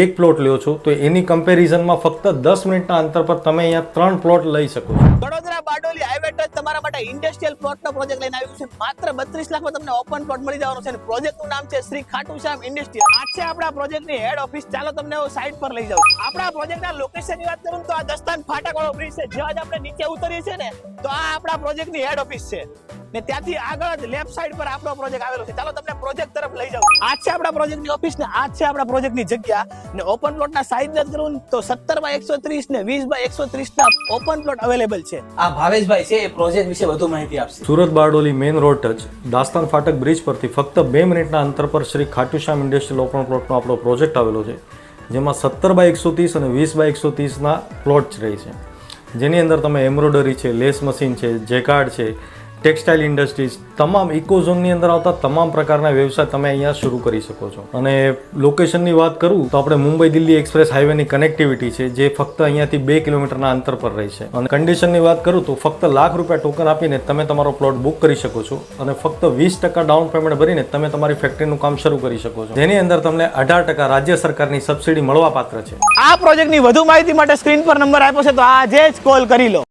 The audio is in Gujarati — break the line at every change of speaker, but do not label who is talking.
એક પ્લોટ લ્યો છો તો એની કમ્પેરિઝનમાં ફક્ત 10 મિનિટના અંતર પર તમે અહીંયા 3 પ્લોટ લઈ શકો છો.
વડોદરા બારડોલી હાઈવે ટચ તમારા માટે ઇન્ડસ્ટ્રીયલ પ્લોટનો પ્રોજેક્ટ લઈને આવ્યું છે. માત્ર 32 લાખમાં તમને ઓપન પ્લોટ મળી જવાનો છે અને પ્રોજેક્ટનું નામ છે શ્રી ખાટુ શ્યામ ઇન્ડસ્ટ્રીયલ. આ છે આપણા પ્રોજેક્ટની હેડ ઓફિસ. ચાલો તમને સાઇટ પર લઈ જાઉં. આપણા પ્રોજેક્ટના લોકેશનની વાત કરું તો આ દસ્તાન ફાટક વાળો બ્રિજ છે. જ્યાં જ આપણે નીચે ઉતરીએ છીએ ને તો આ આપણા પ્રોજેક્ટની હેડ ઓફિસ છે ને ત્યાંથી આગળ જ લેફ્ટ સાઈડ પર આપણો પ્રોજેક્ટ આવેલો છે. ચાલો તમને પ્રોજેક્ટ તરફ લઈ જાઉં. આ છે આપણા પ્રોજેક્ટની ઓફિસ ને આ છે આપણા પ્રોજેક્ટની જગ્યા ને ઓપન પ્લોટના સાઈઝ જ કરું તો 17x130 ને 20x130 ના ઓપન પ્લોટ અવેલેબલ છે. આ ભાવેશભાઈ છે એ પ્રોજેક્ટ વિશે વધુ માહિતી આપશે.
Surat Bardoli main road touch Dastan ફાટક બ્રિજ પરથી ફક્ત 2 મિનિટના અંતર પર શ્રી ખાટુ શ્યામ ઇન્ડસ્ટ્રીયલ ઓપન પ્લોટનો આપણો પ્રોજેક્ટ આવેલો છે, જેમાં 17x130 અને 20x130 ના પ્લોટ રહે છે, જેની અંદર તમે એમ્બ્રોઇડરી છે, લેસ મશીન છે, જેકાર્ડ છે, ટેક્સટાઇલ ઇન્ડસ્ટ્રીઝ, તમામ ઇકોઝોનની અંદર આવતા તમામ પ્રકારના વ્યવસાય તમે અહીંયા શરૂ કરી શકો છો. અને લોકેશનની વાત કરું તો આપણે મુંબઈ દિલ્હી એક્સપ્રેસ હાઈવેની કનેક્ટિવિટી છે, જે ફક્ત અહીંયાથી 2 કિલોમીટરના અંતર પર રહી છે. અને કન્ડિશનની વાત કરું તો ફક્ત ₹1,00,000 ટોકન આપીને તમે તમારો પ્લોટ બુક કરી શકો છો અને ફક્ત 20% ડાઉન પેમેન્ટ ભરીને તમે તમારી ફેક્ટરીનું કામ શરૂ કરી શકો છો, જેની અંદર તમને 18% રાજ્ય સરકારની સબસિડી મળવા પાત્ર છે.
આ પ્રોજેક્ટની વધુ માહિતી માટે સ્ક્રીન પર નંબર આપ્યો છે તો આજે જ કોલ કરી લો.